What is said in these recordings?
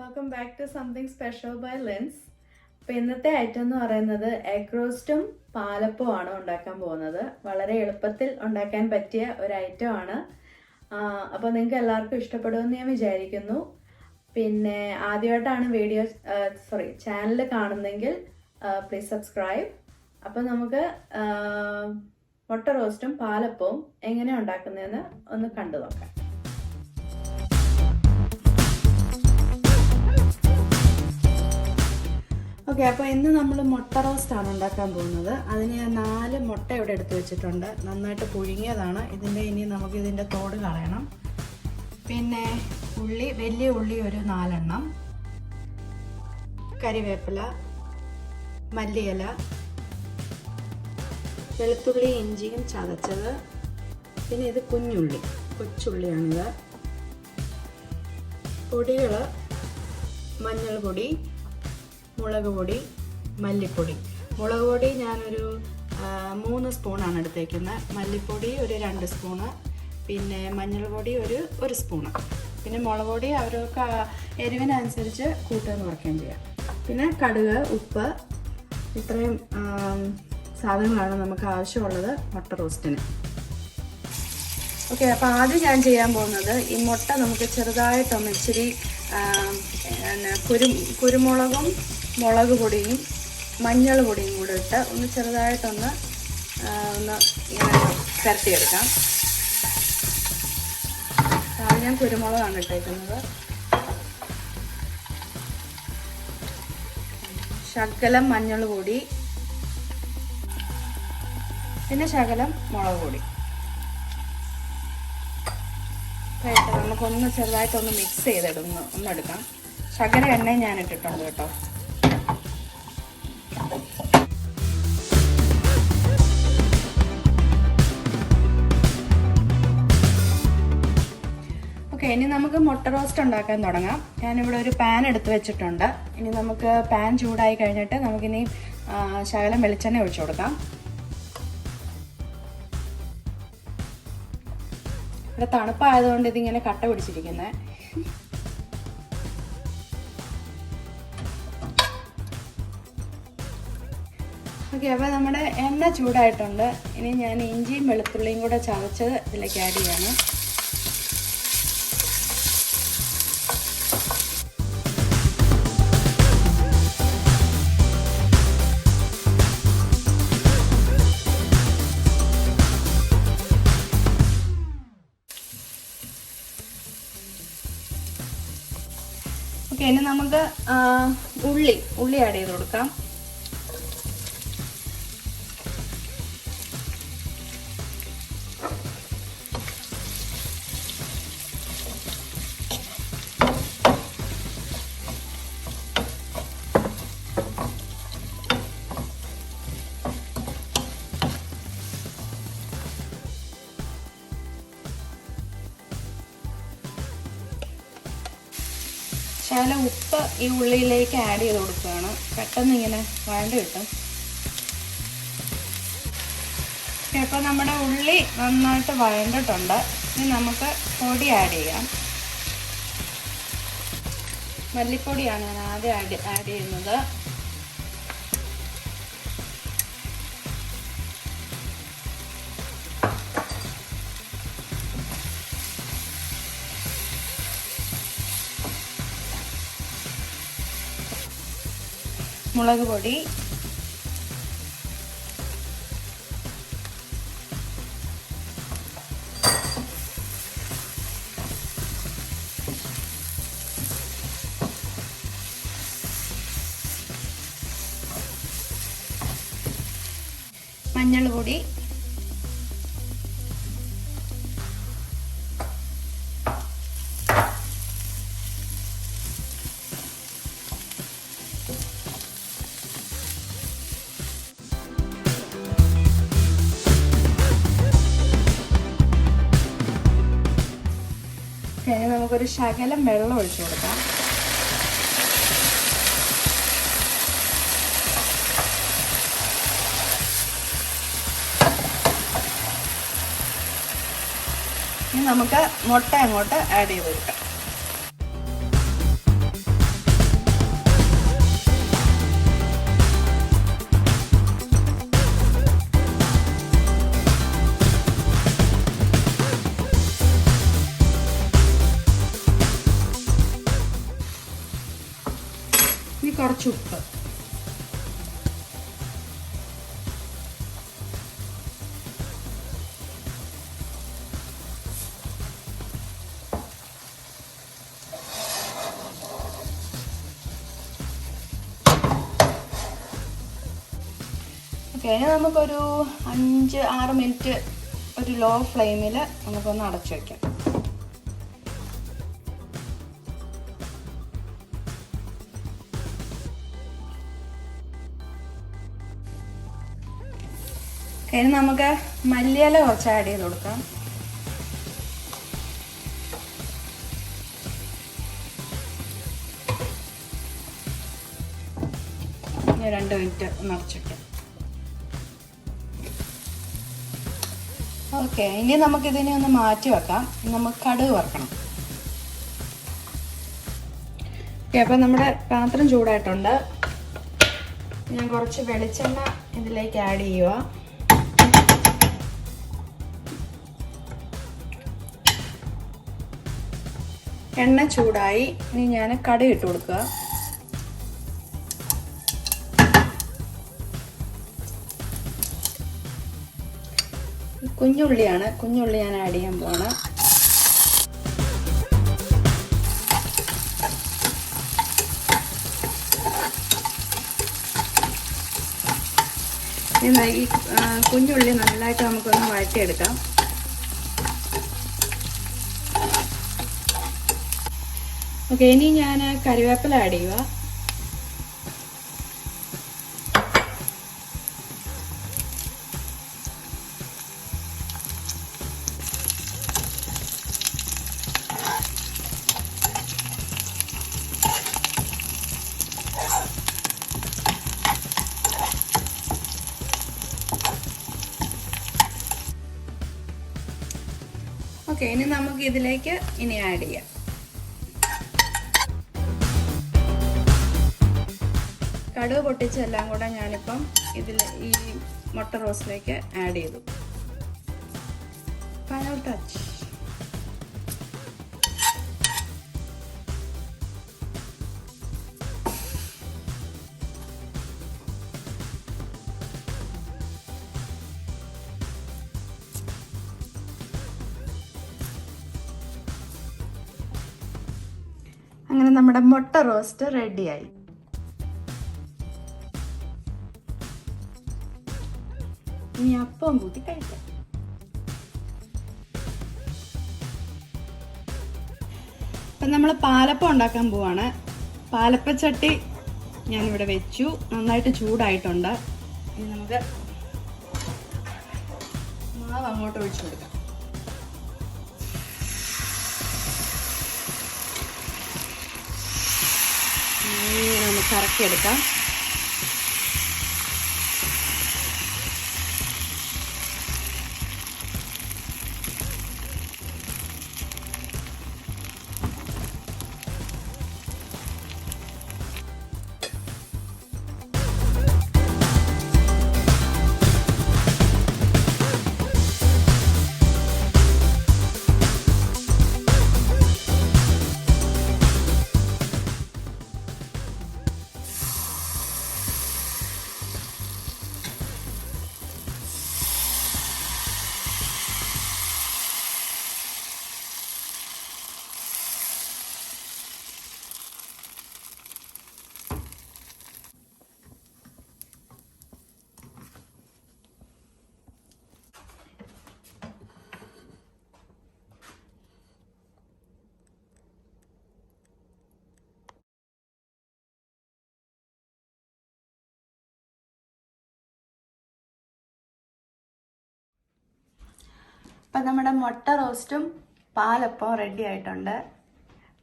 Welcome back to something special by Lins. അപ്പോൾ ഇന്നത്തെ item എന്ന് പറയുന്നത് എഗ് റോസ്റ്റും പാലപ്പവും ആണ് ഉണ്ടാക്കാൻ പോകുന്നത്. വളരെ എളുപ്പത്തിൽ ഉണ്ടാക്കാൻ പറ്റിയ ഒരു ഐറ്റം ആണ്. അപ്പോൾ നിങ്ങൾക്ക് എല്ലാവർക്കും ഇഷ്ടപ്പെടുമെന്ന് ഞാൻ വിചാരിക്കുന്നു. പിന്നെ ആദ്യമായിട്ടാണ് ചാനൽ കാണുന്നെങ്കിൽ പ്ലീസ് സബ്സ്ക്രൈബ്. അപ്പോൾ നമുക്ക് മുട്ട റോസ്റ്റും പാലപ്പവും എങ്ങനെ ഉണ്ടാക്കുന്നതെന്ന് ഒന്ന് കണ്ടു നോക്കാം. ഓക്കെ, അപ്പോൾ ഇന്ന് നമ്മൾ മുട്ട റോസ്റ്റാണ് ഉണ്ടാക്കാൻ പോകുന്നത്. അതിന് ഞാൻ 4 മുട്ട ഇവിടെ എടുത്ത് വെച്ചിട്ടുണ്ട്. നന്നായിട്ട് പുഴുങ്ങിയതാണ്. ഇനി നമുക്ക് ഇതിൻ്റെ തോട് കളയണം. പിന്നെ വലിയ ഉള്ളി ഒരു 4 എണ്ണം, കരിവേപ്പില, മല്ലിയില, വെളുത്തുള്ളി ഇഞ്ചിയും ചതച്ചത്, പിന്നെ ഇത് കൊച്ചുള്ളിയാണിത്. പൊടികൾ മഞ്ഞൾ പൊടി, മുളക് പൊടി, മല്ലിപ്പൊടി. മുളക് പൊടി ഞാനൊരു 3 സ്പൂണാണ് എടുത്തേക്കുന്നത്. മല്ലിപ്പൊടി ഒരു 2 സ്പൂണ്, പിന്നെ മഞ്ഞൾ പൊടി ഒരു സ്പൂണ്, പിന്നെ മുളക് പൊടി അവർക്ക് എരിവിനനുസരിച്ച് കൂട്ടുകയും കുറയ്ക്കുകയും ചെയ്യാം. പിന്നെ കടുക്, ഉപ്പ്, ഇത്രയും സാധനങ്ങളാണ് നമുക്ക് ആവശ്യമുള്ളത് മുട്ട റോസ്റ്റിന്. ഓക്കെ, അപ്പോൾ ആദ്യം ഞാൻ ചെയ്യാൻ പോകുന്നത് ഈ മുട്ട നമുക്ക് ചെറുതായിട്ടൊന്ന് ഇച്ചിരി കുരുമുളകും മുളക് പൊടിയും മഞ്ഞൾ പൊടിയും കൂടെ ഇട്ട് ഒന്ന് ചെറുതായിട്ടൊന്ന് ഇങ്ങനെ പരത്തിയെടുക്കാം. അത് ഞാൻ കുരുമുളകാണ് ഇട്ടേക്കുന്നത്. ശകലം മഞ്ഞൾ പൊടി, പിന്നെ ശകലം മുളക് പൊടി. നമുക്കൊന്ന് ചെറുതായിട്ടൊന്ന് മിക്സ് ഒന്നെടുക്കാം. ശകല എണ്ണയും ഞാൻ ഇട്ടിട്ടുണ്ട് കേട്ടോ. ഓക്കെ, ഇനി നമുക്ക് മുട്ട റോസ്റ്റ് ഉണ്ടാക്കാൻ തുടങ്ങാം. ഞാനിവിടെ ഒരു പാൻ എടുത്ത് വെച്ചിട്ടുണ്ട്. ഇനി നമുക്ക് പാൻ ചൂടായി കഴിഞ്ഞിട്ട് നമുക്കിനി ശകലം വെളിച്ചെണ്ണ ഒഴിച്ചു കൊടുക്കാം. ഇവിടെ തണുപ്പായതുകൊണ്ട് ഇതിങ്ങനെ കട്ട പിടിച്ചിരിക്കുന്നത്. ഓക്കെ, അപ്പോൾ നമ്മുടെ എണ്ണ ചൂടായിട്ടുണ്ട്. ഇനി ഞാൻ ഇഞ്ചിയും വെളുത്തുള്ളിയും കൂടെ ചതച്ചത് ഇതിലേക്ക് ആഡ് ചെയ്യാണ്. ഓക്കെ, ഇനി നമുക്ക് ഉള്ളി ആഡ് ചെയ്ത് കൊടുക്കാം. ശകലം ഉപ്പ് ഈ ഉള്ളിയിലേക്ക് ആഡ് ചെയ്ത് കൊടുക്കുകയാണ്. പെട്ടെന്ന് ഇങ്ങനെ വഴണ്ട് കിട്ടും. ഇപ്പോൾ നമ്മുടെ ഉള്ളി നന്നായിട്ട് വഴണ്ടിട്ടുണ്ട്. ഇനി നമുക്ക് പൊടി ആഡ് ചെയ്യാം. മല്ലിപ്പൊടിയാണ് ഞാൻ ആദ്യം ആഡ് ചെയ്യുന്നത്. മുളക് പൊടി, മഞ്ഞൾ പൊടി, നമുക്കൊരു ശകലം വെള്ളം ഒഴിച്ചു കൊടുക്കാം. ഇനി നമുക്ക് മുട്ട അങ്ങോട്ട് ആഡ് ചെയ്ത് കൊടുക്കാം. കുറച്ച് ഉപ്പ്. ഓക്കെ, ഇനി നമുക്കൊരു 5-6 മിനിറ്റ് ഒരു ലോ ഫ്ലെയിമിൽ നമുക്കൊന്ന് അടച്ചു വയ്ക്കാം. ഇനി നമുക്ക് മല്ലിയില കുറച്ച് ആഡ് ചെയ്ത് കൊടുക്കാം. ഇനി 2 മിനിറ്റ് ഒന്ന് അടച്ചു വയ്ക്കാം. ഓക്കെ, ഇനി നമുക്കിതിനെ ഒന്ന് മാറ്റി വെക്കാം. നമുക്ക് കടുക് വറുക്കണം. ഓക്കെ, അപ്പം നമ്മുടെ പാത്രം ചൂടായിട്ടുണ്ട്. ഞാൻ കുറച്ച് വെളിച്ചെണ്ണ ഇതിലേക്ക് ആഡ് ചെയ്യുക. എണ്ണ ചൂടായി. ഇനി ഞാൻ കടുക് ഇട്ട് കൊടുക്കുക. കുഞ്ഞുള്ളിയാണ്, കുഞ്ഞുള്ളി ഞാൻ ആഡ് ചെയ്യാൻ പോവാണ്. ഈ കുഞ്ഞുള്ളി നല്ലതായിട്ട് നമുക്കൊന്ന് വഴറ്റിയെടുക്കാം. ഓക്കെ, ഇനി ഞാൻ കറിവേപ്പില ആഡ് ചെയ്യുക. ഓക്കെ, ഇനി നമുക്ക് ഇതിലേക്ക് ആഡ് ചെയ്യാം. കടുക് പൊട്ടിച്ചെല്ലാം കൂടെ ഞാനിപ്പം ഈ മുട്ട റോസ്റ്റിലേക്ക് ആഡ് ചെയ്തു. Final touch. അങ്ങനെ നമ്മുടെ മുട്ട റോസ്റ്റ് റെഡിയായി. ഇനി അപ്പം കൂട്ടി കഴിക്കാം. അപ്പം നമ്മൾ പാലപ്പം ഉണ്ടാക്കാൻ പോവാണ്. പാലപ്പച്ചട്ടി ഞാനിവിടെ വെച്ചു. നന്നായിട്ട് ചൂടായിട്ടുണ്ട്. ഇനി നമുക്ക് മാവ് അങ്ങോട്ട് ഒഴിച്ചു കൊടുക്കാം. നമുക്ക് കറക്കിയെടുക്കാം. അപ്പം നമ്മുടെ മുട്ട റോസ്റ്റും പാലപ്പവും റെഡി ആയിട്ടുണ്ട്.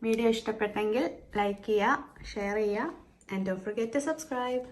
വീഡിയോ ഇഷ്ടപ്പെട്ടെങ്കിൽ ലൈക്ക് ചെയ്യുക, ഷെയർ ചെയ്യുക, and don't forget to subscribe.